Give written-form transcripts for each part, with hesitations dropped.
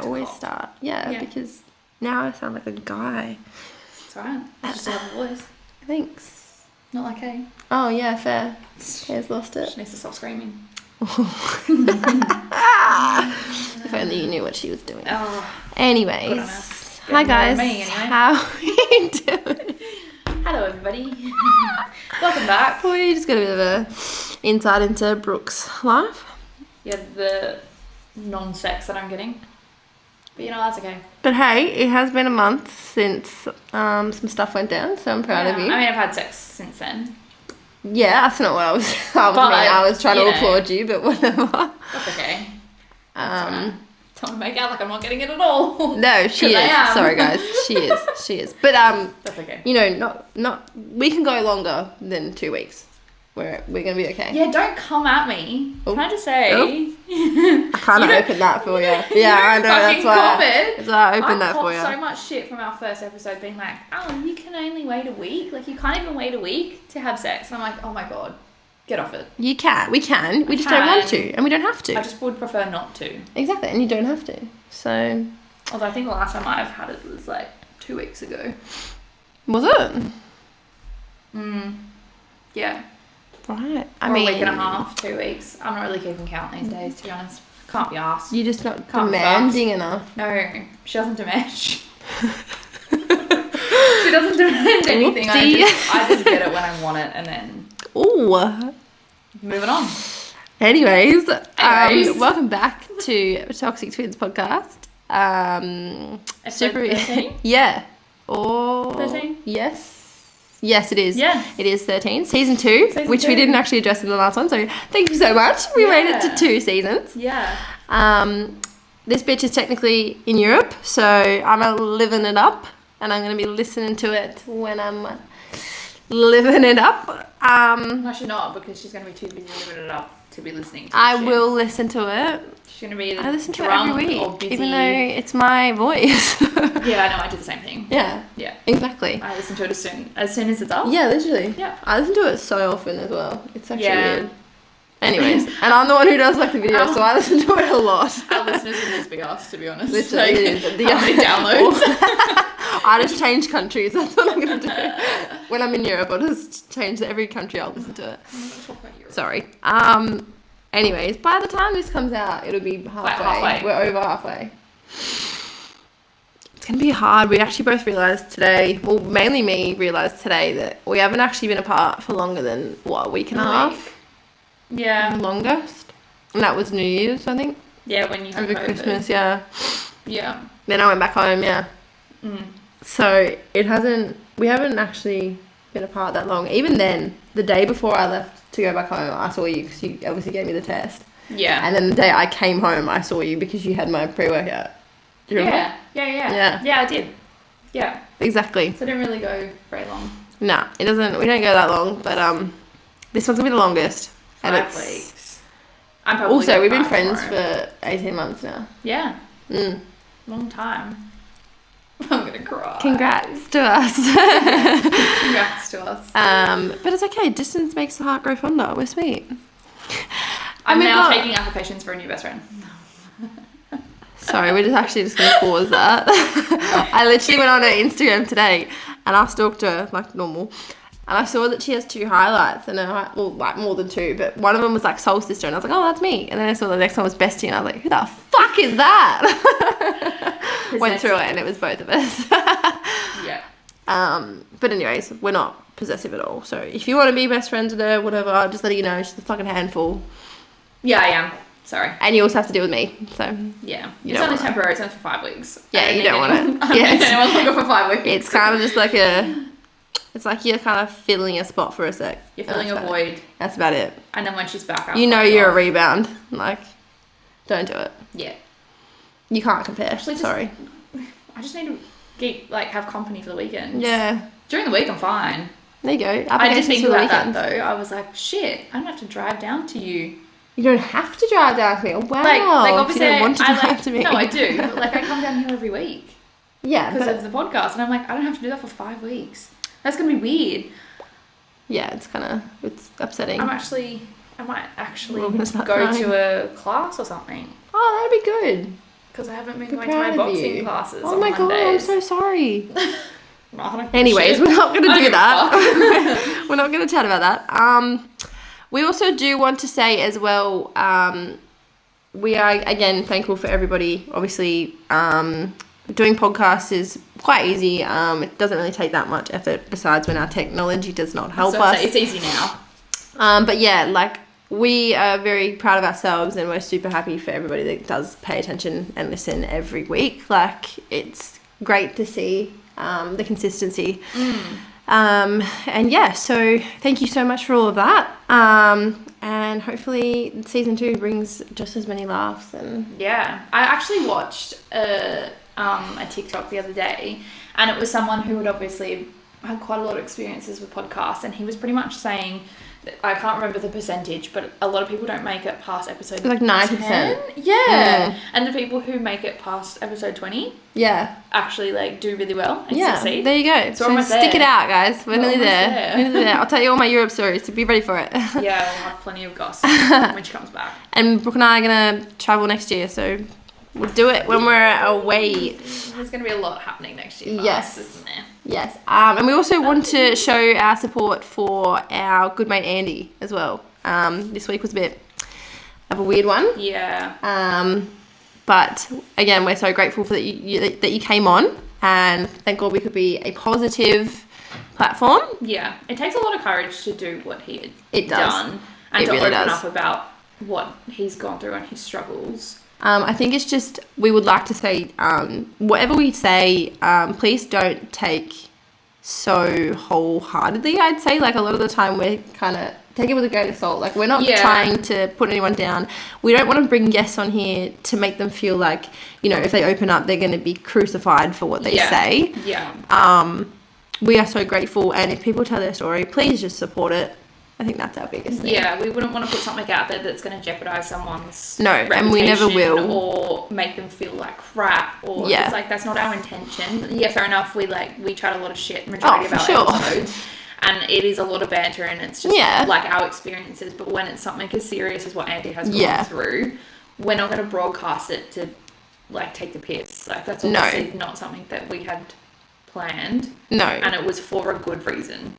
always start. Yeah, because now I sound like a guy. It's alright. I just have a voice. Thanks. Not like Kay. Oh, yeah, fair. Kay's lost it. She needs to stop screaming. If only you knew what she was doing. Oh, anyways, hi guys. Me, anyway. How are you doing? Hello, everybody. Welcome back. We just got a bit of a insight into Brooke's life. Yeah, the non-sex that I'm getting. But you know, that's okay. But hey, it has been a month since some stuff went down, so I'm proud of you. I mean, I've had sex since then. Yeah, that's not what I was. I was trying to applaud you, but whatever. That's okay. Don't make out like I'm not getting it at all. No, she is. Sorry, guys, she is. But that's okay. You know, not. We can go longer than 2 weeks. We're gonna be okay. Yeah, don't come at me. Oh. Can I just say? Oh. I can't open that for you. Yeah, I know. That's why I opened that for you. I so much shit from our first episode, being like, "Oh, you can only wait a week. Like, you can't even wait a week to have sex." And I'm like, "Oh my god, get off it." You can. We can. We just don't want to, and we don't have to. I just would prefer not to. Exactly, and you don't have to. So. Although I think the last time I've had it was like 2 weeks ago. Was it? Yeah. Right. I mean, a week and a half, 2 weeks. I'm not really keeping count these days, to be honest. Can't be asked. You're just not demanding enough. No, she doesn't demand. She doesn't demand anything. I just get it when I want it, and then. Ooh. Moving on. Anyways, welcome back to ToxICK Twins podcast. Episode 13? Yeah. Or 13? Yes, it is. Yeah. It is 13. Season 2, which we didn't actually address in the last one, so thank you so much. We made it to 2 seasons. Yeah. This bitch is technically in Europe, so I'm living it up, and I'm going to be listening to it when I'm living it up. No, she's not, because she's going to be too busy living it up to be listening to it. I will listen to it. She's going to be I listen to it every week, busy. even though it's my voice. Yeah, I know, I do the same thing. Yeah, exactly. I listen to it as soon as it's up. Yeah, literally. Yeah. I listen to it so often as well. It's actually weird. Anyways, and I'm the one who does like the video, so I listen to it a lot. Our listeners would just be us, to be honest. Literally, it is. How many downloads? I just change countries. That's what I'm gonna do. When I'm in Europe, I'll just change every country. I'll listen to it. Sorry. Anyways, by the time this comes out, it'll be halfway. We're over halfway. It's going to be hard. We actually both realised today, well, mainly me realised today, that we haven't actually been apart for longer than, a week and a half? Yeah. Longest. And that was New Year's, I think. Yeah, when you had over COVID. Christmas, yeah. Yeah. Then I went back home, yeah. Mm. So we haven't actually been apart that long. Even then, the day before I left to go back home, I saw you because you obviously gave me the test. Yeah. And then the day I came home, I saw you because you had my pre-workout. Do you remember? Yeah. Yeah, I did. Yeah. Exactly. So it didn't really go very long. No, it doesn't. We don't go that long, but this one's gonna be the longest. 5 weeks. I'm probably also, we've been friends for 18 months now. Yeah. Long time. I'm gonna cry. Congrats to us. Congrats to us. But it's okay. Distance makes the heart grow fonder. We're sweet. I'm now taking applications for a new best friend. Sorry, we're just going to pause that. I literally went on her Instagram today and I stalked her like normal. And I saw that she has 2 highlights, and like more than 2, but one of them was like Soul Sister, and I was like, oh, that's me. And then I saw the next one was Bestie, and I was like, who the fuck is that? Went through it, and it was both of us. Yeah. But anyways, we're not possessive at all. So if you want to be best friends with her, whatever, I'll just let you know. She's a fucking handful. Yeah, I am. Sorry. And you also have to deal with me. So yeah, it's only temporary. It's only for 5 weeks. Yeah, you don't want it. Yeah, anyone's looking for 5 weeks. It's kind of just like it's like you're kind of filling a spot for a sec. You're filling a void. That's about it. And then when she's back, you're a rebound. Like, don't do it. Yeah. You can't compare. Actually, sorry. I just need to have company for the weekend. Yeah. During the week, I'm fine. There you go. I did think about that though. I was like, shit, I don't have to drive down to you. You don't have to drive down to me. Oh, wow. Like obviously, you don't want to drive to me. No, I do. But like, I come down here every week. Yeah, because of the podcast, and I'm like, I don't have to do that for 5 weeks. That's gonna be weird. Yeah, it's upsetting. I might actually go to a class or something. Oh, that'd be good. Because I haven't been Be going to my proud of boxing you. classes Oh on my God, I'm Mondays. so sorry. I don't give a Anyways, shit. we're not going to I don't do give a that. We're not going to chat about that. We also do want to say as well, we are, again, thankful for everybody. Obviously, doing podcasts is quite easy. It doesn't really take that much effort besides when our technology does not help us. It's easy now. But yeah, like, we are very proud of ourselves and we're super happy for everybody that does pay attention and listen every week. Like, it's great to see the consistency. And yeah, so thank you so much for all of that. And hopefully season 2 brings just as many laughs. And Yeah, I actually watched a TikTok the other day, and it was someone who had obviously had quite a lot of experiences with podcasts, and he was pretty much saying, I can't remember the percentage, but a lot of people don't make it past episode like 90%. 10. Yeah. And the people who make it past episode 20 actually like do really well and succeed. There you go. So almost stick there. it out, guys. We're nearly there. there. Nearly there. I'll tell you all my Europe stories, so be ready for it. Yeah, we'll have plenty of gossip when she comes back. And Brooke and I are going to travel next year, so we'll do it when we're away. There's going to be a lot happening next year. Yes. Isn't there? Yes. And we also want to show our support for our good mate Andy as well. This week was a bit of a weird one. Yeah. But again, we're so grateful for that you came on, and thank God we could be a positive platform. Yeah. It takes a lot of courage to do what he had does. done and It to really open does. up about what he's gone through and his struggles. I think it's just, we would like to say, whatever we say, please don't take so wholeheartedly, I'd say. Like, a lot of the time we're kind of, take it with a grain of salt. Like, we're not trying to put anyone down. We don't want to bring guests on here to make them feel like, you know, if they open up, they're going to be crucified for what they say. Yeah. We are so grateful, and if people tell their story, please just support it. I think that's our biggest thing. Yeah, we wouldn't want to put something out there that's going to jeopardize someone''s and we never will. Or make them feel like crap. Or it's like, that's not our intention. Yeah, fair enough. We chat a lot of shit majority of our episodes. And it is a lot of banter, and it's just like our experiences. But when it's something as serious as what Andy has gone through, we're not going to broadcast it to like take the piss. Like, that's obviously not something that we had planned. No. And it was for a good reason.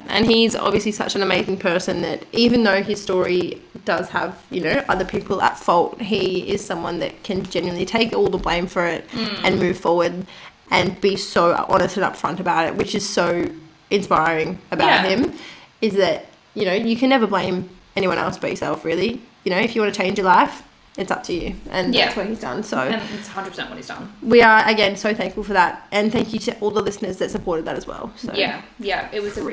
And he's obviously such an amazing person that even though his story does have, you know, other people at fault, he is someone that can genuinely take all the blame for it and move forward and be so honest and upfront about it, which is so inspiring about him, is that, you know, you can never blame anyone else but yourself, really. You know, if you want to change your life, it's up to you, and that's what he's done. So, and it's 100% what he's done. We are, again, so thankful for that, and thank you to all the listeners that supported that as well. So yeah, it was a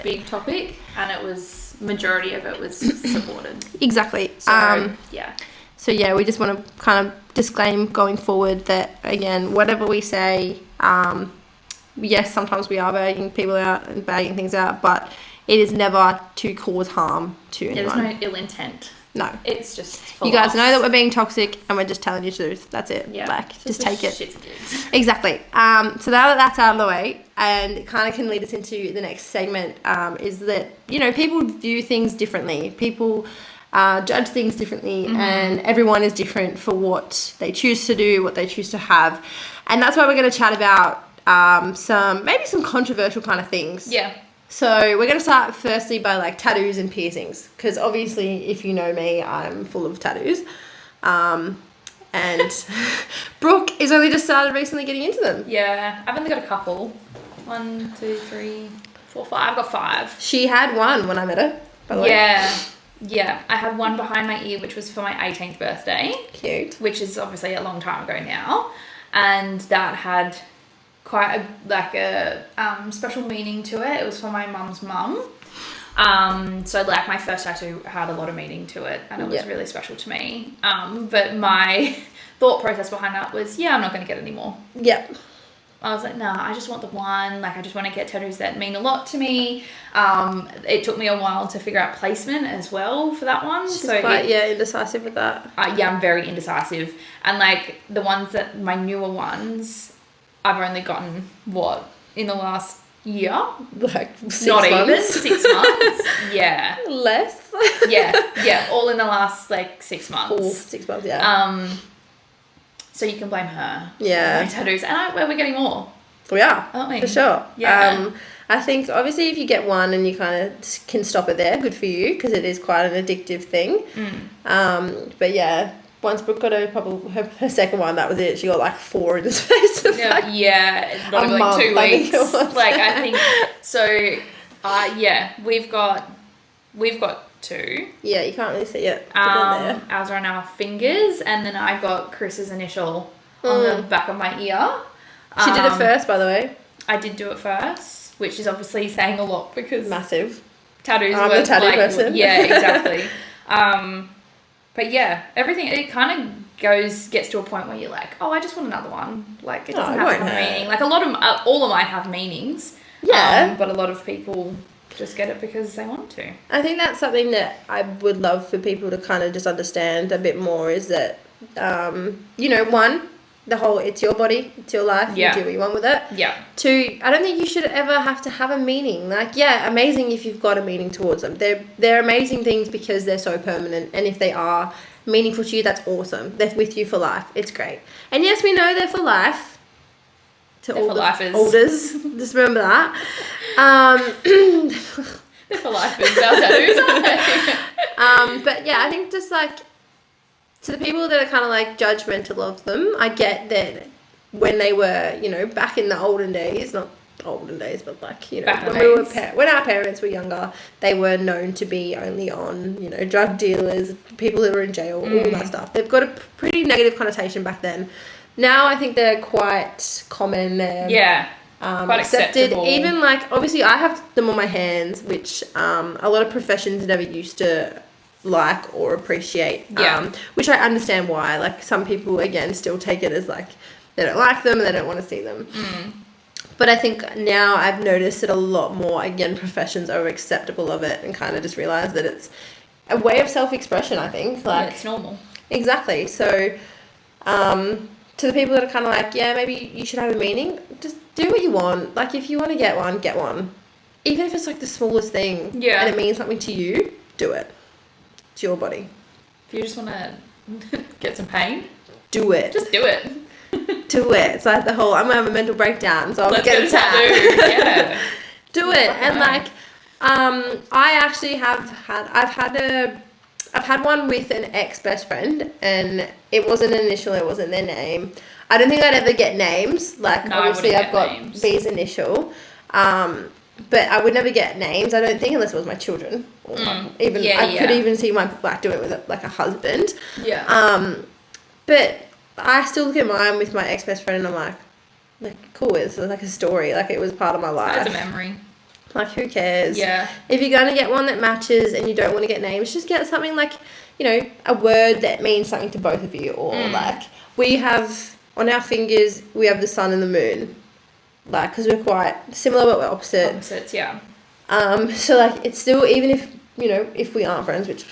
big topic, and it was, majority of it was supported. Exactly. So yeah, we just want to kind of disclaim going forward that, again, whatever we say, yes, sometimes we are bagging people out and bagging things out, but it is never to cause harm to anyone. There's no ill intent. No. It's just you guys know that we're being toxic, and we're just telling you the truth. That's it. Yeah. Like, just take it. Shits and gigs. Exactly. So now that that's out of the way, and it kind of can lead us into the next segment, is that, you know, people view things differently. People judge things differently, and everyone is different for what they choose to do, what they choose to have. And that's why we're going to chat about some controversial kind of things. Yeah. So we're going to start firstly by like tattoos and piercings, because obviously if you know me, I'm full of tattoos. And Brooke is only just started recently getting into them. Yeah, I've only got a couple. 1, 2, 3, 4, 5. I've got 5. She had one when I met her, by the way. Yeah. I have one behind my ear, which was for my 18th birthday. Cute. Which is obviously a long time ago now. And that had quite a special meaning to it. It was for my mum's mum. So like my first tattoo had a lot of meaning to it, and it was really special to me. But my thought process behind that was, I'm not going to get any more. Yeah. I was like, nah, I just want the one. Like, I just want to get tattoos that mean a lot to me. It took me a while to figure out placement as well for that one. She's quite indecisive with that. I'm very indecisive. And like the ones that, my newer ones, I've only gotten, in the last year? Like 6 Not months? even 6 months. Yeah. Less? Yeah. All in the last like 6 months. 6 months, yeah. So you can blame her. Yeah. Tattoos. And we're getting more. We are, aren't we? For sure. Yeah. I think obviously if you get one and you kind of can stop it there, good for you, because it is quite an addictive thing. But yeah, once Brooke got her second one, that was it. She got like 4 in the space of not even like 2 weeks. Like I think so. We've got 2. Yeah, you can't really see it. Ours are on our fingers, and then I got Chris's initial on the back of my ear. She did it first, by the way. I did do it first, which is obviously saying a lot because massive tattoos. I'm a tattoo person. Yeah, exactly. But yeah, everything it kind of gets to a point where you're like, oh, I just want another one. Like it doesn't have to have a meaning. Like all of mine have meanings. Yeah. But a lot of people just get it because they want to. I think that's something that I would love for people to kind of just understand a bit more is that, one, the whole it's your body, it's your life, you do what you want with it. Yeah. 2, I don't think you should ever have to have a meaning. Like, yeah, amazing if you've got a meaning towards them. They're amazing things because they're so permanent, and if they are meaningful to you, that's awesome. They're with you for life. It's great. And yes, we know they're for life. To all the olders, just remember that. They're for lifers, our tattoos, aren't they? But yeah, I think just like to the people that are kind of like judgmental of them, I get that when they were, back in the olden days, not olden days, but like, when our parents were younger, they were known to be only on, drug dealers, people who were in jail, all that stuff. They've got a pretty negative connotation back then. Now I think they're quite common. Quite accepted. acceptable. Even like, obviously I have them on my hands, which a lot of professions never used to like or appreciate. Which I understand why. Like some people, again, still take it as like they don't like them and they don't want to see them. But I think now I've noticed that a lot more, again, professions are acceptable of it and kind of just realise that it's a way of self-expression, I think. Like, it's normal. Exactly. So, to the people that are kind of like, yeah, maybe you should have a meaning, just do what you want. Like, if you want to get one, get one. Even if it's like the smallest thing. Yeah. And it means something to you, do it. It's your body. If you just want to get some pain, do it. Just do it. Do it. It's like the whole, I'm going to have a mental breakdown, so I'll get a tattoo. Yeah. Do it. And like, I actually I've had one with an ex-best friend, and it wasn't an initial, it wasn't their name. I don't think I'd ever get names. Like, no, obviously I've got names. B's initial. But I would never get names, I don't think, unless it was my children. Or could even see my like doing it with a husband. Yeah. But I still look at mine with my ex-best friend, and I'm like, cool, it's like a story. Like, it was part of my life. It's a memory. Like, who cares? Yeah. If you're going to get one that matches and you don't want to get names, just get something like, a word that means something to both of you. Or like, we have, on our fingers, we have the sun and the moon. Like, because we're quite similar but we're opposite. Opposites, yeah. So, like, it's still, even if, if we aren't friends, which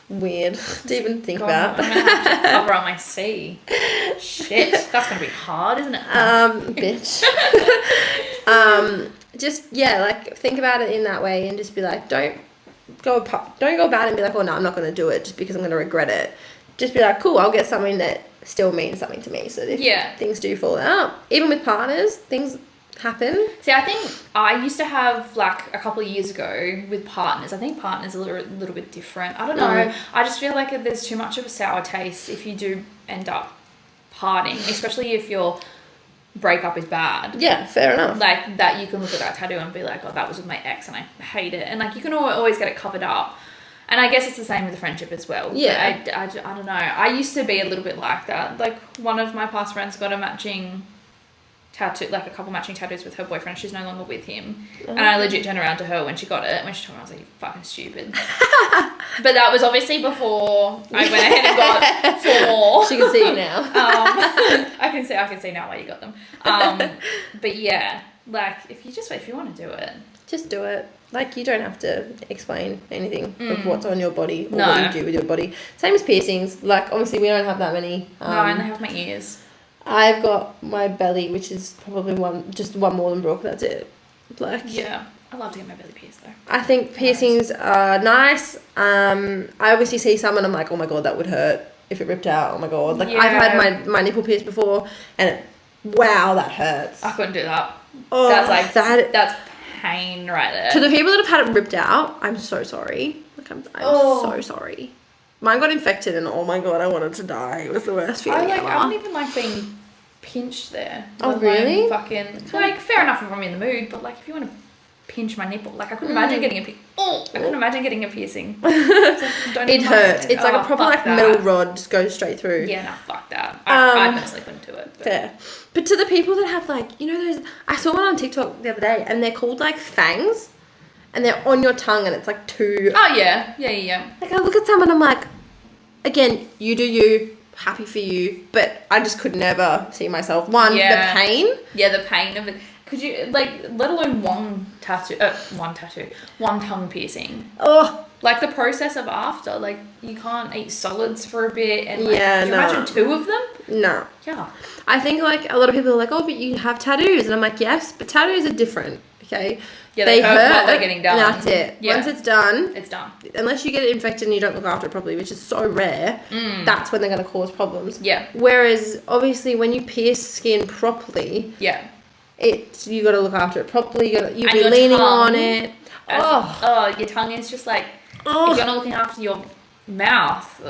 weird to even think about. I'm going to have to cover up my C. Shit. That's going to be hard, isn't it? Bitch. Just, like, think about it in that way and just be like, don't go about it and be like, oh, no, I'm not going to do it just because I'm going to regret it. Just be like, cool, I'll get something that still means something to me. So if things do fall out, even with partners, things happen. See, I think I used to have, like, a couple of years ago with partners. I think partners are a little bit different. I don't know. I just feel like there's too much of a sour taste if you do end up parting, especially if your breakup is bad. Yeah, fair enough. Like, that you can look at that tattoo and be like, oh, that was with my ex and I hate it. And, like, you can always get it covered up. And I guess it's the same with the friendship as well. Yeah. But I don't know. I used to be a little bit like that. Like, one of my past friends got a matching tattoo, like a couple matching tattoos with her boyfriend. She's no longer with him. And I legit turned around to her when she got it. When she told me, I was like, you fucking stupid. But that was obviously before I went ahead and got 4 more. She can see you now. I can see now why you got them. But yeah, like, if you want to do it, just do it. Like, you don't have to explain anything of what's on your body or what you do with your body. Same as piercings. Like, obviously, we don't have that many. No, I only have my ears. I've got my belly, which is probably one more than Brooke. That's it. Like, yeah, I love to get my belly pierced though. I think piercings are nice. I obviously see some and I'm like, oh my god, that would hurt. if it ripped out. Oh my God. Like, I've had my nipple pierced before, and wow, that hurts. I couldn't do that. Oh, that's pain right there. To the people that have had it ripped out, I'm so sorry. Like, I'm so sorry. Mine got infected, and oh my God, I wanted to die. It was the worst feeling ever. I don't even like being pinched there. Oh, really? Fucking, like, fair enough if I'm in the mood, but like, if you want to pinch my nipple, like, I couldn't imagine getting a piercing. It hurts. It's like a proper like metal rod just goes straight through. Yeah, no, fuck that. I personally couldn't do it. Fair. But to the people that have like, you know, those, I saw one on TikTok the other day, and they're called like fangs, and they're on your tongue, and it's like two. Oh yeah. Like, I look at someone, I'm like, again, you do you, happy for you, but I just could never see myself. The pain. Yeah, the pain of it. Could you, like, let alone one tongue piercing. Oh. Like, the process of after, like, you can't eat solids for a bit, and like, can you imagine 2 of them? No. Yeah. I think, like, a lot of people are like, oh, but you have tattoos, and I'm like, yes, but tattoos are different, okay? Yeah, they hurt while they're getting done. And that's it. Yeah. Once it's done. It's done. Unless you get it infected and you don't look after it properly, which is so rare, that's when they're going to cause problems. Yeah. Whereas, obviously, when you pierce skin properly... Yeah. You got to look after it properly. You'll be leaning on it. Your tongue is just like, if you're not looking after your mouth.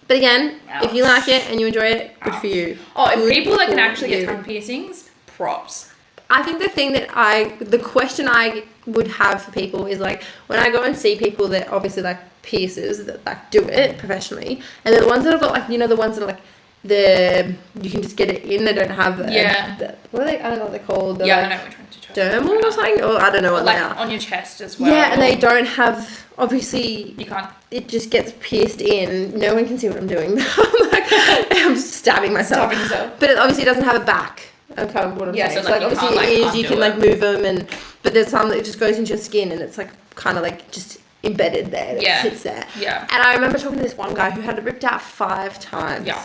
But again, if you like it and you enjoy it, good for you. And people that can actually get tongue piercings, props. I think the question I would have for people is like, when I go and see people that obviously like piercers that like do it professionally, and then the ones that have got like, you know, the ones that are like, you can just get it in, they don't have what are they, I don't know what they're called, I know which one to try. Dermal or something, or I don't know what they are. On your chest as well. Yeah, and they don't have, obviously, you can't, it just gets pierced in. No one can see what I'm doing. I'm stabbing myself. But it obviously doesn't have a back. I'm kind of what I'm saying. So like obviously it is, you can like move them, but there's some that just goes into your skin, and it's like kind of like just embedded there. It sits there. Yeah. And I remember talking to this one guy who had it ripped out 5 times. Yeah.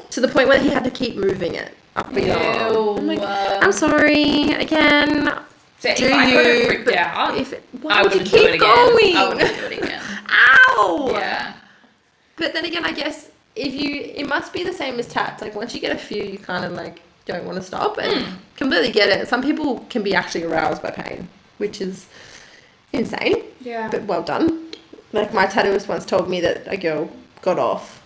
To the point where he had to keep moving it up and down. I'm like, I'm sorry, again. So if I got it ripped out, why would you keep going? I wouldn't do it again. Ow! Yeah. But then again, I guess it must be the same as tats. Like, once you get a few, you kind of like don't want to stop, and completely get it. Some people can be actually aroused by pain, which is insane. Yeah. But well done. Like, my tattooist once told me that a girl got off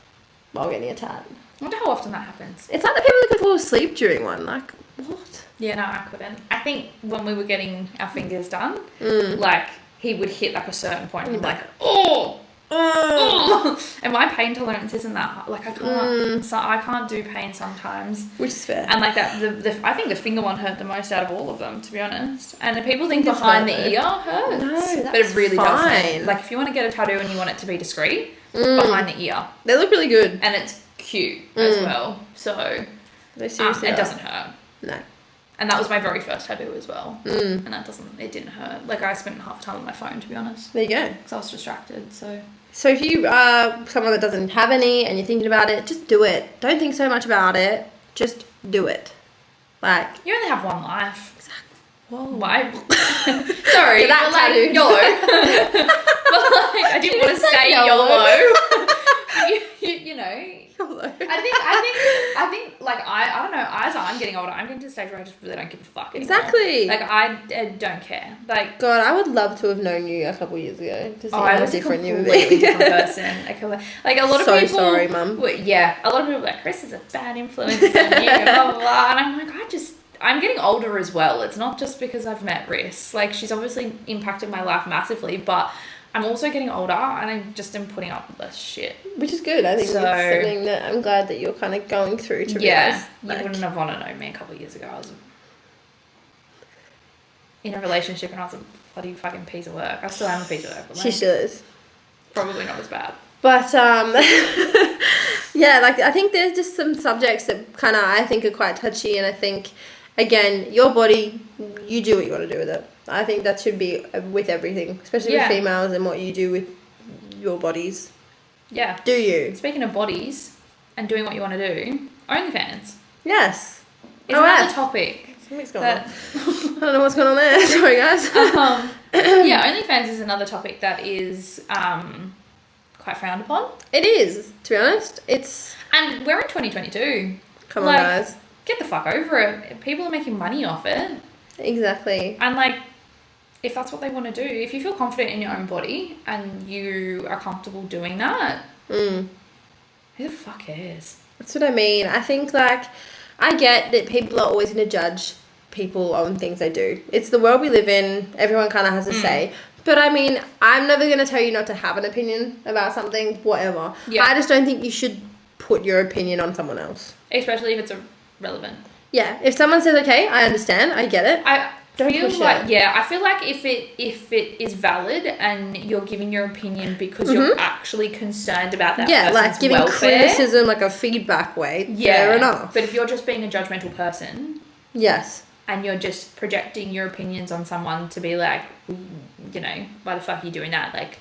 while getting a tat. I wonder how often that happens. It's like the people that can fall asleep during one. Like, what? Yeah, no, I couldn't. I think when we were getting our fingers done, like, he would hit like a certain point and be like, oh! And my pain tolerance isn't that high. Like, I can't, so I can't do pain sometimes. Which is fair. And like that, I think the finger one hurt the most out of all of them, to be honest. And the people think behind the ear hurts. No, that's but it really fine. doesn't. Like, if you want to get a tattoo and you want it to be discreet, behind the ear. They look really good. And it's cute as well. So, it doesn't hurt. No. And that was my very first tattoo as well. And it didn't hurt. Like, I spent half the time on my phone, to be honest. There you go. Because I was distracted, so... So if you are someone that doesn't have any and you're thinking about it, just do it. Don't think so much about it. Just do it. Like... You only have one life. Exactly. Whoa. Why? Sorry. That tattoo. YOLO. But like, I didn't want to say YOLO. you know... I think, like, I don't know, as I'm getting older, I'm getting to the stage where I just really don't give a fuck anymore. Exactly. Like, I don't care. Like, God, I would love to have known you a couple years ago. To see I was different a completely different person. Like, a lot of people... So sorry, Mum. Yeah, a lot of people are like, Chris is a bad influence on you, blah, blah, blah. And I'm like, I'm getting older as well. It's not just because I've met Riss. Like, she's obviously impacted my life massively, but... I'm also getting older, and I just am putting up with less shit. Which is good. I think it's something that I'm glad that you're kind of going through to realize. You wouldn't have wanted to know me a couple of years ago. I was in a relationship, and I was a bloody fucking piece of work. I still am a piece of work. But she still is. Probably not as bad. But, yeah, like, I think there's just some subjects that kind of, I think, are quite touchy, and I think, again, your body, you do what you want to do with it. I think that should be with everything, especially with females and what you do with your bodies. Yeah. Do you? Speaking of bodies and doing what you want to do, OnlyFans. Yes. It's another topic. Something's going on. I don't know what's going on there. Sorry, guys. Yeah, OnlyFans is another topic that is quite frowned upon. It is, to be honest. And we're in 2022. Come on, guys. Get the fuck over it. People are making money off it. Exactly. And, like, if that's what they want to do, if you feel confident in your own body and you are comfortable doing that, who the fuck cares? That's what I mean. I think, like, I get that people are always going to judge people on things they do. It's the world we live in. Everyone kind of has a say. But, I mean, I'm never going to tell you not to have an opinion about something, whatever. Yeah. I just don't think you should put your opinion on someone else. Especially if it's irrelevant. Yeah. If someone says, okay, I understand, I get it. I feel like if it is valid and you're giving your opinion because you're actually concerned about that person's like giving welfare, criticism like a feedback way, fair enough. But if you're just being a judgmental person, yes, and you're just projecting your opinions on someone to be like, you know, why the fuck are you doing that? Like,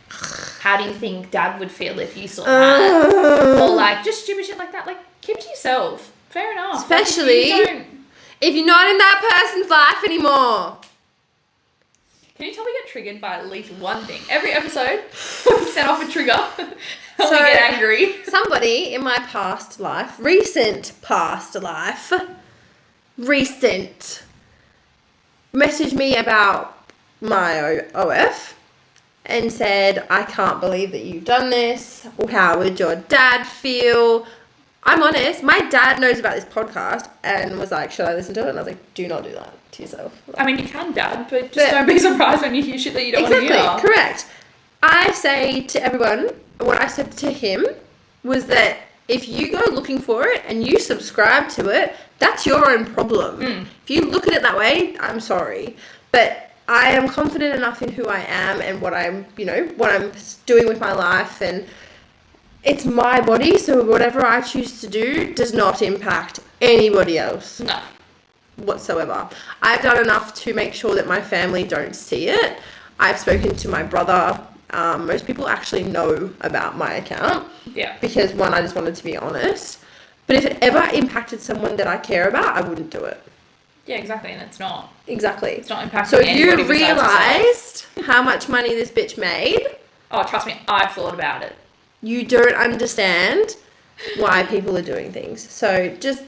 how do you think Dad would feel if you saw that? Or like just stupid shit like that. Like, keep to yourself. Fair enough. Especially if you're not in that person's life anymore. Can you tell we get triggered by at least one thing? Every episode, we set off a trigger. We get angry. Somebody in my recent past life, messaged me about my OF and said, I can't believe that you've done this. How would your dad feel? I'm honest, my dad knows about this podcast and was like, should I listen to it? And I was like, do not do that to yourself. I mean, you can, Dad, but don't be surprised when you hear shit that you don't want to hear. Exactly, correct. I say to everyone, what I said to him was that if you go looking for it and you subscribe to it, that's your own problem. If you look at it that way, I'm sorry. But I am confident enough in who I am and what I'm doing with my life, and it's my body, so whatever I choose to do does not impact anybody else. No. Whatsoever. I've done enough to make sure that my family don't see it. I've spoken to my brother. Most people actually know about my account. Yeah. Because, one, I just wanted to be honest. But if it ever impacted someone that I care about, I wouldn't do it. Yeah, exactly, and it's not. Exactly. It's not impacting So if anybody. you realised how much money this bitch made... Oh, trust me, I've thought about it. You don't understand why people are doing things. So just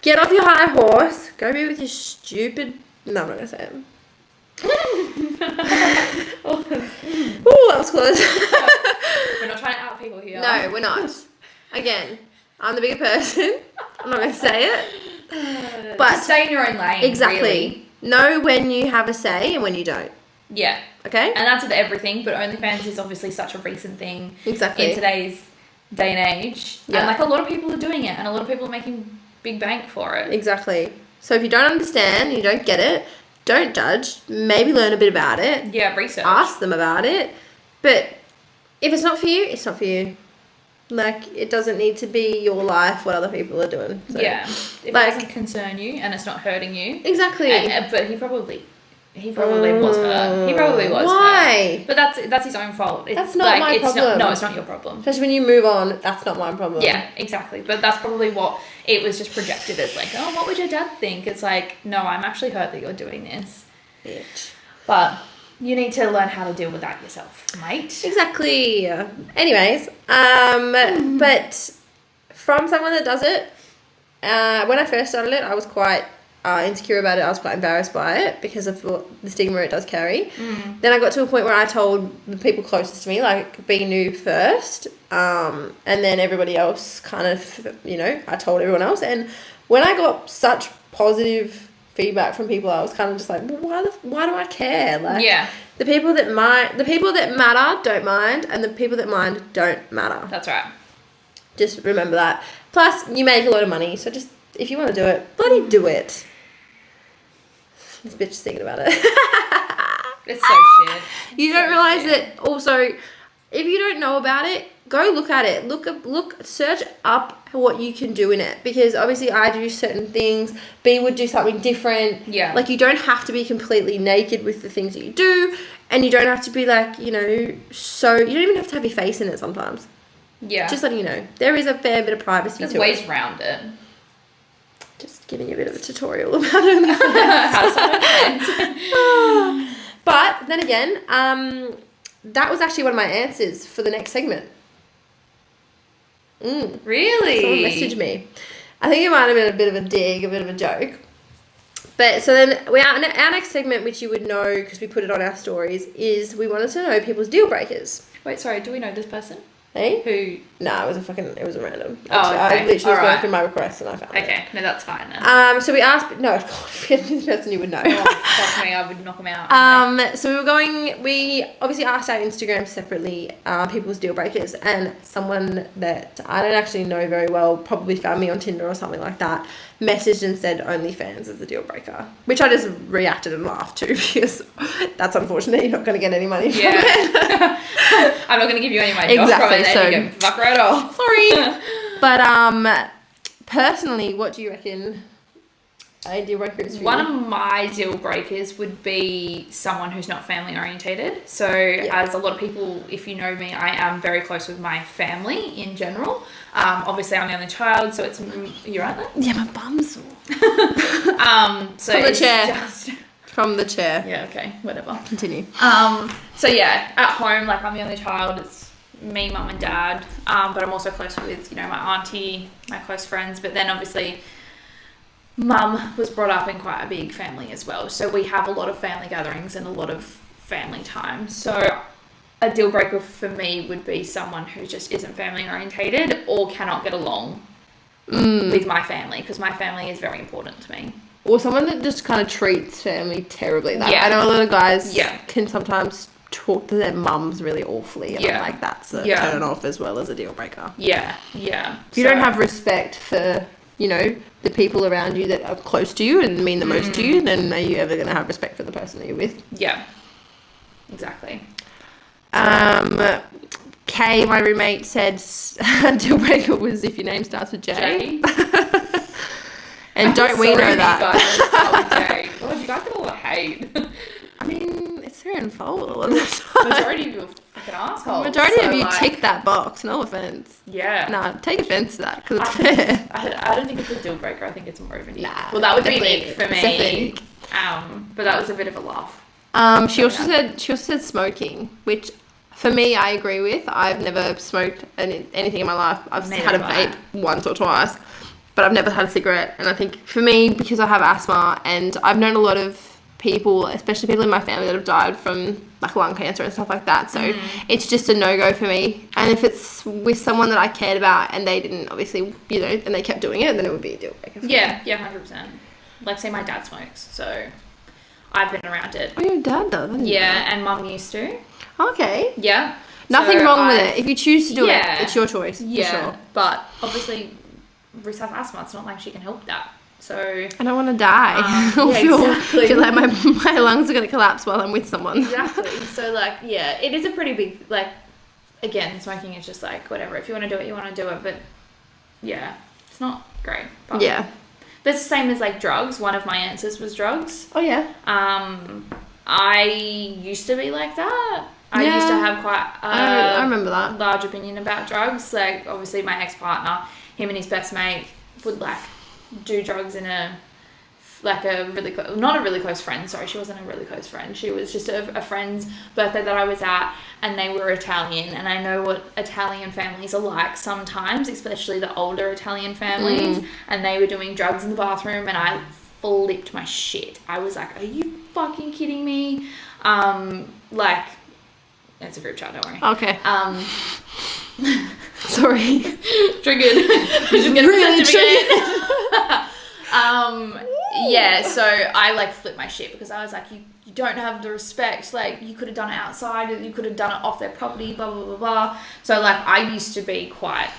get off your high horse. Go be with your stupid... No, I'm not going to say it. Oh, that was close. We're not trying to out people here. No, we're not. Again, I'm the bigger person. I'm not going to say it. But just stay in your own lane. Exactly. Really. Know when you have a say and when you don't. Yeah. Okay? And that's with everything, but OnlyFans is obviously such a recent thing. Exactly. In today's day and age. Yeah. And like a lot of people are doing it and a lot of people are making big bank for it. Exactly. So if you don't understand, you don't get it, don't judge. Maybe learn a bit about it. Yeah, research. Ask them about it. But if it's not for you, it's not for you. Like, it doesn't need to be your life, what other people are doing. So, yeah. If it doesn't concern you and it's not hurting you. Exactly. But he probably was hurt. He probably was Why? hurt. But that's his own fault. That's not my problem. No, it's not your problem. Especially when you move on, that's not my problem. Yeah, exactly. But that's probably what it was just projected as, like, oh, what would your dad think? It's like, no, I'm actually hurt that you're doing this. Bitch. But you need to learn how to deal with that yourself, mate. Exactly. Anyways, but from someone that does it, when I first started it, I was quite insecure about it. I was quite embarrassed by it because of the stigma it does carry. Then I got to a point where I told the people closest to me, like, be new first, and then everybody else kind of, I told everyone else. And when I got such positive feedback from people, I was kind of just like, well, why do I care? Like, yeah. The people that matter don't mind, and the people that mind don't matter. That's right. Just remember that. Plus, you make a lot of money, so just, if you want to do it, bloody do it. This bitch is thinking about it. It's so shit. You don't realise that also, if you don't know about it, go look at it. Search up what you can do in it. Because obviously I do certain things. B would do something different. Yeah. Like, you don't have to be completely naked with the things that you do. And you don't have to be like, so, you don't even have to have your face in it sometimes. Yeah. Just letting you know. There is a fair bit of privacy There's to it. There's ways around it. Just giving you a bit of a tutorial about OnlyFans. But then again, that was actually one of my answers for the next segment. Really? Someone messaged me. I think it might have been a bit of a dig, a bit of a joke. But so then our next segment, which you would know because we put it on our stories, is we wanted to know people's deal breakers. Wait, sorry, do we know this person? Hey? Who? No, it was a random. Oh, okay. I literally was going through my requests and I found it. Okay, no, that's fine then. So we asked, no, God, if we had this person you would know. Oh, fuck me, I would knock them out. So we obviously asked our Instagram separately, people's deal breakers, and someone that I don't actually know very well, probably found me on Tinder or something like that, messaged and said OnlyFans is the deal breaker, which I just reacted and laughed to because that's unfortunate. You're not going to get any money from it. I'm not going to give you any of my job from it. So you can fuck right off. Sorry. But personally, what do you reckon a deal breaker is for you? One of my deal breakers would be someone who's not family orientated. So as a lot of people, if you know me, I am very close with my family in general. Obviously I'm the only child, so it's, you right there? Yeah, my bum's sore. So from the chair. From the chair. Yeah, okay, whatever. Continue. So yeah, at home, like I'm the only child, it's me, mum and dad. But I'm also close with, you know, my auntie, my close friends. But then obviously mum was brought up in quite a big family as well. So we have a lot of family gatherings and a lot of family time. So a deal breaker for me would be someone who just isn't family orientated or cannot get along with my family, because my family is very important to me. Or someone that just kind of treats family terribly. Like, I know a lot of guys can sometimes talk to their mums really awfully. And like that's a turn off as well as a deal breaker. Yeah. If you don't have respect for, you know, the people around you that are close to you and mean the most to you, then are you ever going to have respect for the person that you're with? Yeah, exactly. Kay, my roommate, said a deal breaker was if your name starts with J. And don't we know that? God, you guys get a lot of hate. I mean, it's their own fault a lot of the time. Majority of you are fucking assholes. Majority of you tick that box, no offence. Yeah. Nah, take offence to that, because it's fair. I don't think it's a deal breaker, I think it's more of an Nah. Well, that would be it for me. Definitely. But that was a bit of a laugh. She also said smoking, which for me I agree with. I've never smoked anything in my life. I've had a vape once or twice, but I've never had a cigarette. And I think for me, because I have asthma and I've known a lot of people, especially people in my family, that have died from like lung cancer and stuff like that. So it's just a no-go for me. And if it's with someone that I cared about and they didn't obviously, you know, and they kept doing it, then it would be a deal breaker for me. Yeah, 100%. Like say my dad smokes, so I've been around it. Oh, your dad does? Yeah, and mum used to. Okay. Yeah. Nothing wrong with it. If you choose to do it, it's your choice. Yeah. For sure. But obviously, Reese has asthma. It's not like she can help that. So I don't want to die. I feel like my lungs are going to collapse while I'm with someone. Exactly. So like, yeah, it is a pretty big, like, again, smoking is just like, whatever. If you want to do it, you want to do it. But yeah, it's not great. But yeah. That's the same as like drugs. One of my answers was drugs. Oh yeah. I used to be like that. I used to have quite I remember that. large opinion about drugs. Like obviously my ex-partner, him and his best mate would like do drugs in a really not a really close friend. Sorry, she wasn't a really close friend. She was just a friend's birthday that I was at, and they were Italian, and I know what Italian families are like sometimes, especially the older Italian families, and they were doing drugs in the bathroom, and I flipped my shit. I was like, are you fucking kidding me? Like, it's a group chat, don't worry. Okay. Sorry. Triggered. Really triggered. Yeah, so I like flipped my shit because I was like, you don't have the respect. Like, you could have done it outside, or you could have done it off their property, blah, blah, blah, blah. So, like, I used to be quite,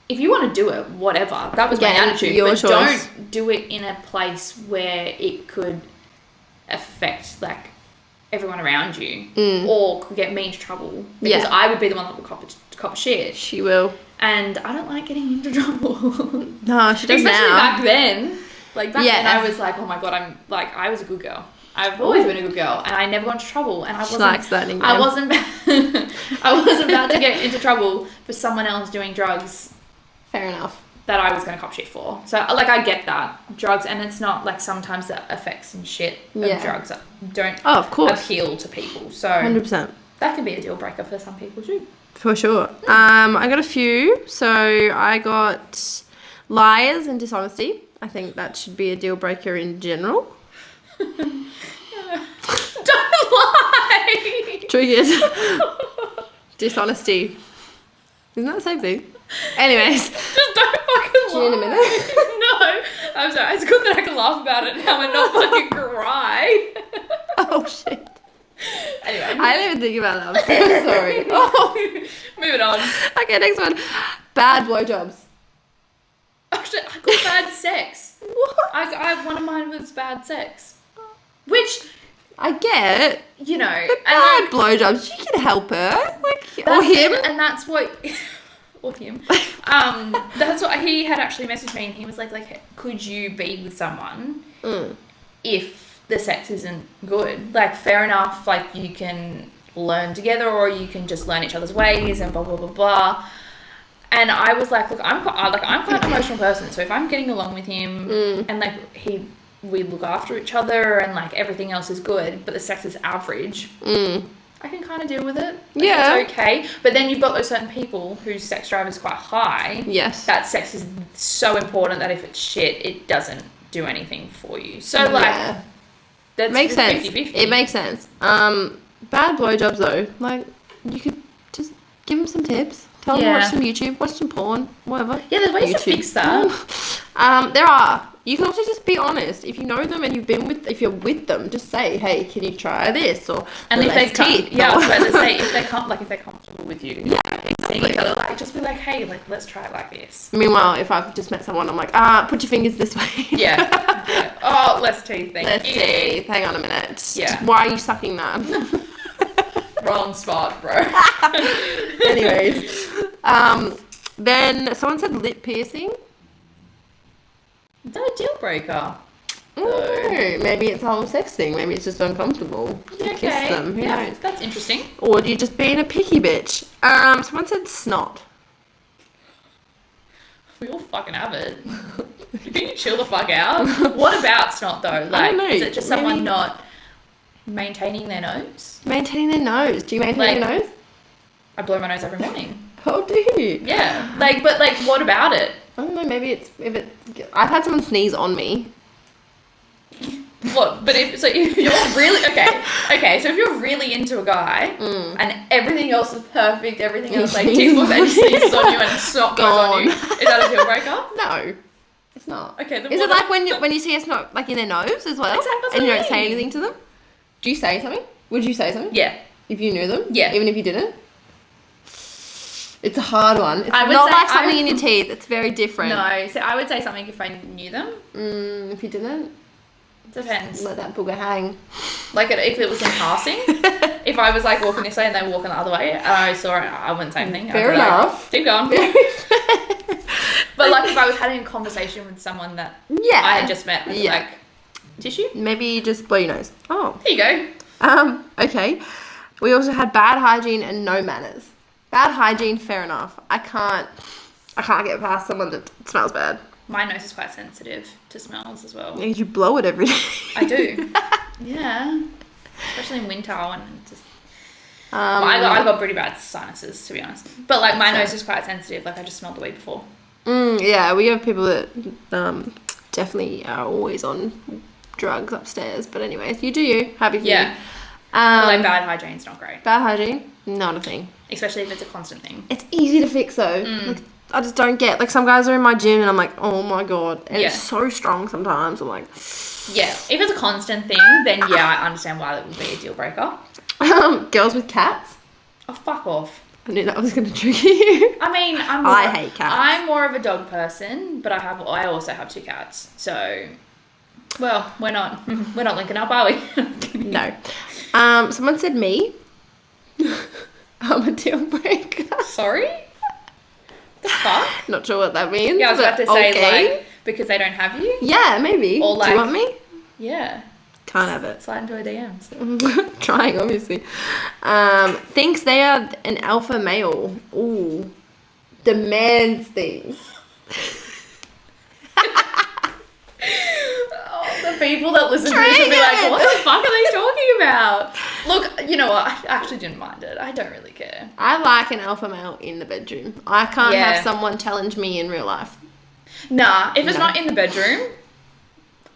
if you want to do it, whatever. That was my attitude. But choice. Don't do it in a place where it could affect, like, everyone around you or could get me into trouble. Because I would be the one that would cop shit. She will. And I don't like getting into trouble. No, she does Especially now. back then. Like, back then I was like, oh my God, I was a good girl. I've always been a good girl, and I never got into trouble. And I wasn't about to get into trouble for someone else doing drugs. Fair enough. That I was going to cop shit for. So, like, I get that. Drugs, and it's not, like, sometimes the effects and shit of drugs don't of course. appeal to people. So, 100%. That could be a deal breaker for some people too. For sure. I got a few. So I got liars and dishonesty. I think that should be a deal breaker in general. Don't lie! Triggered. Dishonesty. Isn't that the same thing? Anyways. Just don't fucking lie. See you in a minute. No. I'm sorry. It's good that I can laugh about it now and not fucking cry. Oh, shit. Anyway. I didn't even think about that. I'm so sorry. Oh. Moving on. Okay, next one. Bad blowjobs. Actually, I got bad sex. What? One of mine was bad sex. Which... I get, you know, but bad blowjobs. You can help her, or him, and that's what, or him. That's what he had actually messaged me, and he was like, could you be with someone if the sex isn't good? Like, fair enough. Like, you can learn together, or you can just learn each other's ways, and blah blah blah blah. And I was like, look, I'm quite an emotional person, so if I'm getting along with him, and we look after each other and like everything else is good, but the sex is average, I can kind of deal with it. Yeah. It's okay. But then you've got those certain people whose sex drive is quite high. Yes. That sex is so important that if it's shit, it doesn't do anything for you. So that makes sense. 50-50. It makes sense. Bad blowjobs though, like you could just give them some tips. Tell them to watch some YouTube, watch some porn, whatever. Yeah, there's ways to fix that. There are. You can also just be honest. If you know them and if you're with them, just say, hey, can you try this? Or and if they teeth. Yeah, I was about to say, if they're comfortable with you. Yeah, seeing each other, just be like, hey, let's try it like this. Meanwhile, if I've just met someone, I'm like, put your fingers this way. Yeah. Oh, less teeth, thank you. Teeth. Hang on a minute. Yeah. Why are you sucking that? Wrong spot, bro. Anyways. Then someone said lip piercing. Is that a deal breaker? No, maybe it's a whole sex thing. Maybe it's just uncomfortable to kiss them. Who knows? That's interesting. Or do you just being a picky bitch? Someone said snot. We all fucking have it. Can you chill the fuck out? What about snot though? I don't know. Is it just someone not maintaining their nose? Maintaining their nose. Do you maintain your nose? I blow my nose every morning. Oh, do you? Yeah. But what about it? I don't know. Maybe I've had someone sneeze on me. What? But if you're really okay. So if you're really into a guy and everything else is perfect, everything else tickles and he sneezes on you and snot goes on you, is that a deal breaker? No, it's not. Okay. Is it like when you see a snot like in their nose as well, exactly, and you don't say anything to them? Do you say something? Would you say something? Yeah. If you knew them? Yeah. Even if you didn't? It's a hard one. It's not like something in your teeth. It's very different. No, so I would say something if I knew them. If you didn't? Depends. Let that booger hang. Like if it was in passing. If I was like walking this way and they were walking the other way and I saw it, I wouldn't say anything. Fair enough. Keep going. But like if I was having a conversation with someone that I had just met, I'd be like, tissue? Maybe you just blow your nose. Oh. There you go. Okay. We also had bad hygiene and no manners. Bad hygiene, fair enough. I can't get past someone that smells bad. My nose is quite sensitive to smells as well. Yeah, you blow it every day. I do. Yeah. Especially in winter when it just... I got pretty bad sinuses, to be honest. But like my nose is quite sensitive. Like I just smelled the weed before. Yeah, we have people that definitely are always on drugs upstairs. But anyways, you do you. Happy for you. Yeah. Like bad hygiene's not great. Bad hygiene? Not a thing. Especially if it's a constant thing. It's easy to fix though. Like, I just don't get, like some guys are in my gym and I'm like, oh my God. And it's so strong sometimes. I'm like... Yeah. If it's a constant thing, then I understand why that would be a deal breaker. Girls with cats? Oh, fuck off. I knew that was going to trigger you. I mean, I hate cats. I'm more of a dog person, but I also have 2 cats. So, well, we're not linking up, are we? No. Someone said me. I'm a deal breaker. Sorry? The fuck? Not sure what that means. Yeah, I was about to say, like, because they don't have you? Yeah, maybe. Or like, do you want me? Yeah. Can't have it. Slide into her DMs. Trying, obviously. Thinks they are an alpha male. Ooh. Demands things. The people that listen to this will be like, what the fuck are they talking about? Look, you know what? I actually didn't mind it. I don't really care. I like an alpha male in the bedroom. I can't have someone challenge me in real life. Nah, if it's not in the bedroom,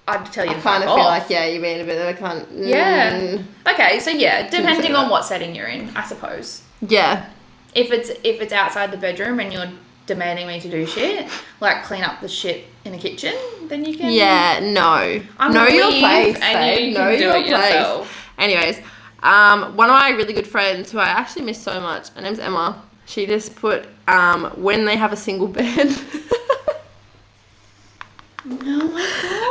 I'd tell you to fuck off. I kind of feel like, you're being a bit of a cunt. Yeah. Okay, so depending on what setting you're in, I suppose. Yeah. If it's outside the bedroom and you're demanding me to do shit, like clean up the shit in the kitchen, then you can. Yeah, no. Know your place, babe. Know your place. Yourself. Anyways, one of my really good friends who I actually miss so much, her name's Emma. She just put when they have a single bed. Oh my god!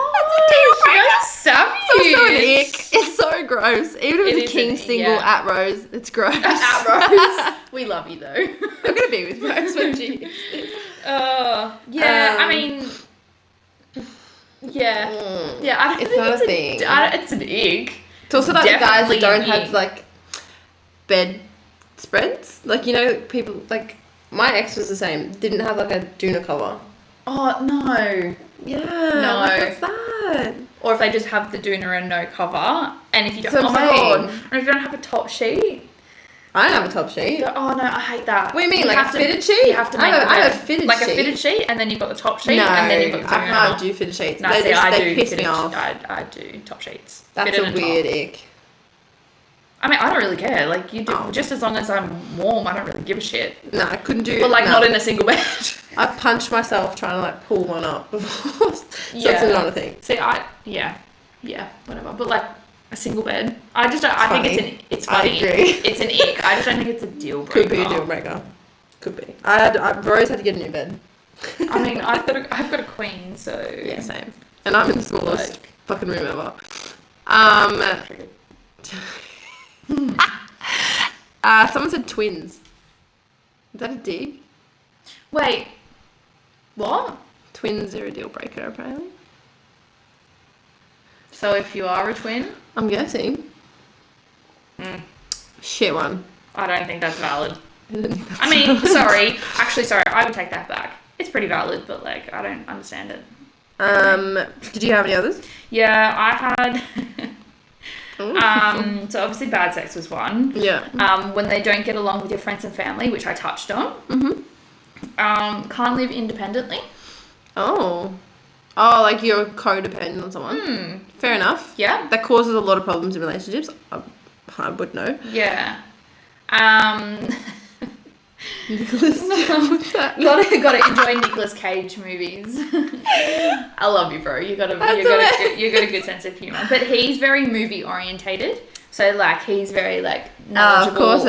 That's savage. So an ick. It's so gross. Even if it's a king single at Rose, it's gross. At Rose, we love you though. I'm gonna be with Rose when she. I mean, yeah. I don't it's think not a thing. It's an ick. It's also like the guys that don't have like bed spreads. Like people like my ex was the same. Didn't have like a doona cover. Oh no. Yeah. No. Like, what's that? Or if they just have the doona and no cover, and if you don't, oh my god, or if you don't have a top sheet. I don't have a top sheet. Oh no, I hate that. What do you mean, like a fitted sheet? You have to make I have a fitted like sheet. a fitted sheet, and then you've got the top sheet, and then you've got the doona. I can't do fitted sheets. No, they piss me off. I do top sheets. That's a weird ick. I mean, I don't really care. Like, you do, just as long as I'm warm, I don't really give a shit. No, I couldn't do it. But, not in a single bed. I've punched myself trying to, pull one up before. So it's another thing. See, whatever. But, a single bed. I think it's funny. I agree. It's an ick. I just don't think it's a deal breaker. Could be a deal breaker. Could be. Rose had to get a new bed. I mean, I've got a queen, so. Yeah, same. And I'm in the smallest fucking room ever. Someone said twins. Is that a dig? Wait. What? Twins are a deal breaker, apparently. So if you are a twin? I'm guessing. Shit one. I don't think that's valid. I mean, sorry. Actually, sorry. I would take that back. It's pretty valid, but, I don't understand it. Did you have any others? Yeah, I had... so obviously bad sex was one. Yeah. When they don't get along with your friends and family, which I touched on. Mm-hmm. Can't live independently. Oh, like you're codependent on someone. Fair enough. Yeah. That causes a lot of problems in relationships. I would know. Yeah. Nicholas. Gotta enjoy Nicolas Cage movies. I love you, bro. You got a good sense of humor. But he's very movie orientated. So he's very knowledgeable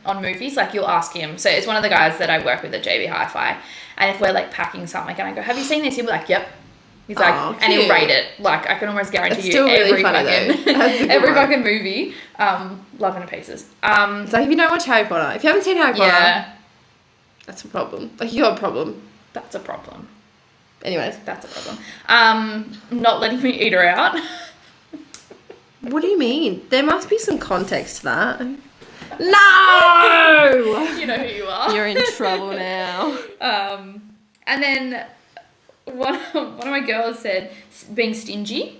on movies. You'll ask him. So it's one of the guys that I work with at JB Hi-Fi. And if we're packing something and I go, "Have you seen this?" He'll be like, "Yep." He's and he'll rate it. I can almost guarantee you every fucking movie. Loving to pieces. It's if you don't watch Harry Potter. If you haven't seen Harry Potter, that's a problem. You got a problem. That's a problem. Anyways. That's a problem. Not letting me eat her out. What do you mean? There must be some context to that. No! You know who you are. You're in trouble now. And then one of my girls said being stingy.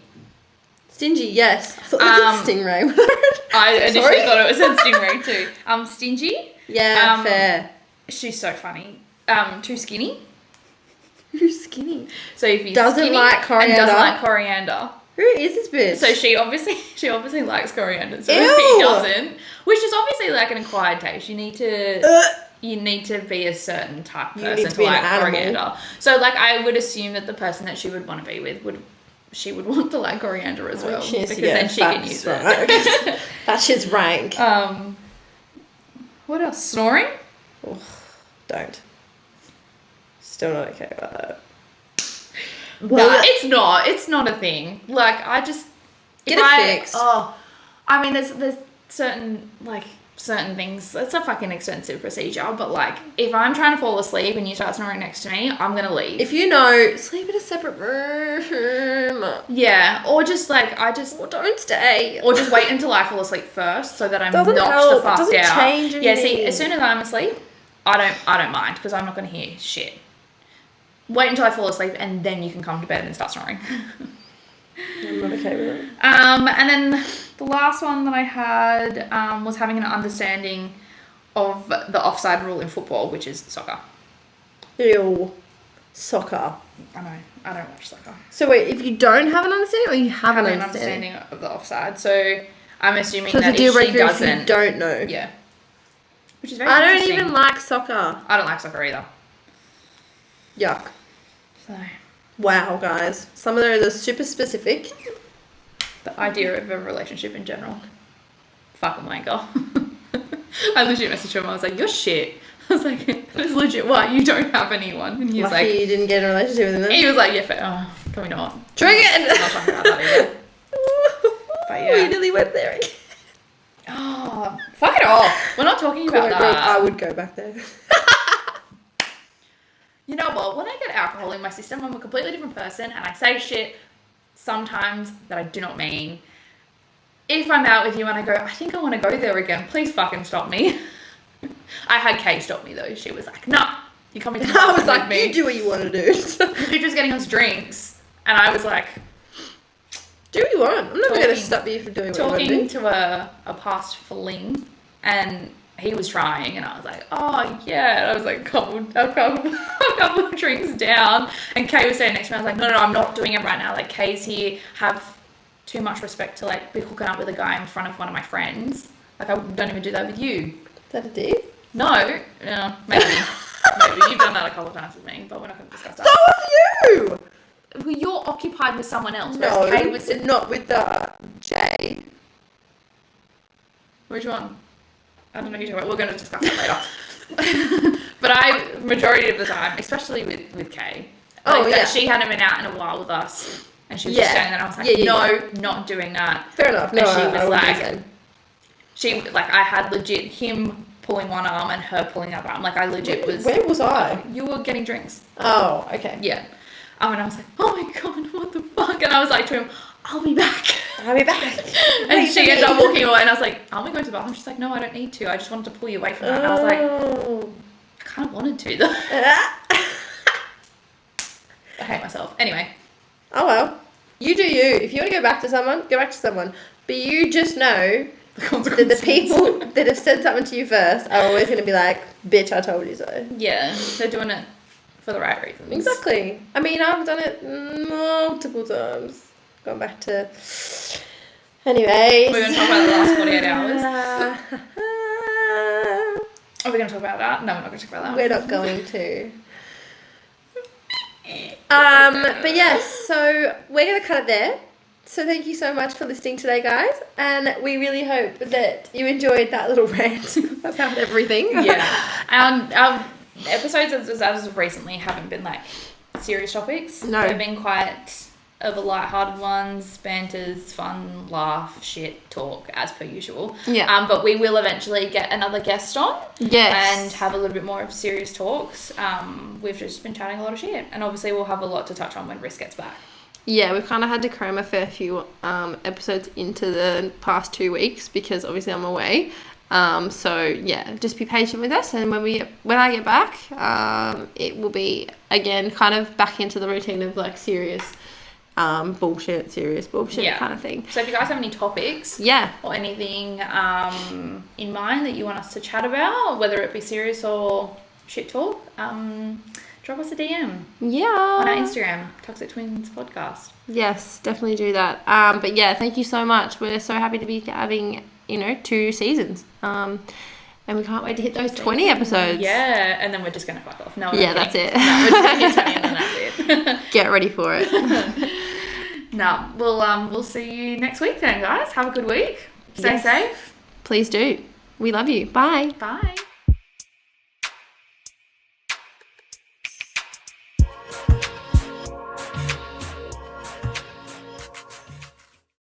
Stingy, yes. I thought that said stingray. I initially thought it said stingray too. Stingy. Yeah, fair. She's so funny. Too skinny. Who's skinny? So if he's doesn't skinny like coriander. And doesn't like coriander. Who is this bitch? So she obviously likes coriander. So if he doesn't, which is obviously an acquired taste, you need to be a certain type of person to like coriander. So I would assume that the person that she would want to be with would want to like coriander as well, because then she can use it. That's just rank. What else? Snoring? Oh, don't. Still not okay about that. Well, it's not a thing. I just get it fixed. I mean, there's certain things. It's a fucking expensive procedure, but if I'm trying to fall asleep and you start snoring next to me, I'm gonna leave. If you know, sleep in a separate room. Yeah, or just or don't stay, or just wait until I fall asleep first, so that I'm knocked the fuck out. Change anything. Yeah, see, as soon as I'm asleep, I don't mind, because I'm not gonna hear shit. Wait until I fall asleep, and then you can come to bed and start snoring. I'm not okay with it. And then The last one that I had was having an understanding of the offside rule in football, which is soccer. Ew. Soccer. I know. I don't watch soccer. So wait, if you don't have an understanding or you have an understanding of the offside, so I'm assuming so that if she doesn't... if you don't know. Yeah. Which is very I don't interesting. even like soccer. I don't like soccer either. Yuck. So... Wow, guys. Some of those are super specific. The idea of a relationship in general. Fucking wanker. I legit messaged him. I was like, "You're shit." I was like, "It was legit. What? You don't have anyone?" And he was Lucky like, "You didn't get in a relationship with him." He was like, "Yeah, fair. Oh, can we not? Try again." I'm not talking about that either. But yeah, we nearly went there again. Oh, fuck it off. We're not talking about that. I would go back there. You know what? When I get alcohol in my system, I'm a completely different person, and I say shit sometimes that I do not mean. If I'm out with you and I go, I think I want to go there again, please fucking stop me. I had Kay stop me though. She was like, "No, you coming to the I was like, with me. You do what you want to do." She was getting us drinks, and I was like, "Do what you want. I'm never going to stop you from doing what you want to do." Talking to a past fling, and he was trying, and I was like, "Oh yeah," and I was like, a couple of drinks down, and Kay was standing next to me. I was like, no, I'm not doing it right now. Like, Kay's here. Have too much respect to like be hooking up with a guy in front of one of my friends. Like, I don't even do that with you. Is that a dig? No, maybe. Maybe you've done that a couple of times with me, but we're not going to discuss that. So have you. Well, you're occupied with someone else. No, Kay was not with Jay. Which one? I don't know who you're talking about. We're going to discuss that later. But majority of the time, especially with Kay, she hadn't been out in a while with us, and she was just standing there, and I was like, not doing that. Fair enough. No, and she was like, I had legit him pulling one arm and her pulling the other arm. Like, I legit was... Where was I? You were getting drinks. Oh, okay. Yeah. And I was like, oh my God, what the fuck? And I was like to him, I'll be back. And she ended up walking away, and I was like, aren't we going to the bathroom? She's like, no, I don't need to. I just wanted to pull you away from that. And I was like, I kind of wanted to, though. I hate myself. Anyway. Oh, well. You do you. If you want to go back to someone, go back to someone. But you just know that the people that have said something to you first are always going to be like, bitch, I told you so. Yeah, they're doing it for the right reasons. Exactly. I mean, I've done it multiple times. Gone back to... Anyways. We're going to talk about the last 48 hours. Are we going to talk about that? No, we're not going to talk about that. We're not going to. But yes, so we're going to cut it there. So thank you so much for listening today, guys. And we really hope that you enjoyed that little rant about everything. Yeah. Our episodes as of recently haven't been like serious topics. No. They've been quite of the light-hearted ones, banters, fun, laugh, shit, talk, as per usual. Yeah. But we will eventually get another guest on. Yes. And have a little bit more of serious talks. We've just been chatting a lot of shit. And obviously we'll have a lot to touch on when Riss gets back. Yeah, we've kind of had to cram a fair few episodes into the past 2 weeks because obviously I'm away. So yeah, just be patient with us, and when I get back, it will be again kind of back into the routine of like serious bullshit kind of thing. So if you guys have any topics or anything in mind that you want us to chat about, whether it be serious or shit talk, drop us a DM on our Instagram, Toxic Twins Podcast. Yes, definitely do that. But yeah, thank you so much. We're so happy to be having 2 seasons, and we can't wait to hit those 20 episodes. Yeah, and then we're just gonna fuck off. No, that's it. No, we're just gonna hit 20 and then that's it. Get ready for it. No, we'll see you next week then, guys. Have a good week. Stay safe. Please do. We love you. Bye. Bye.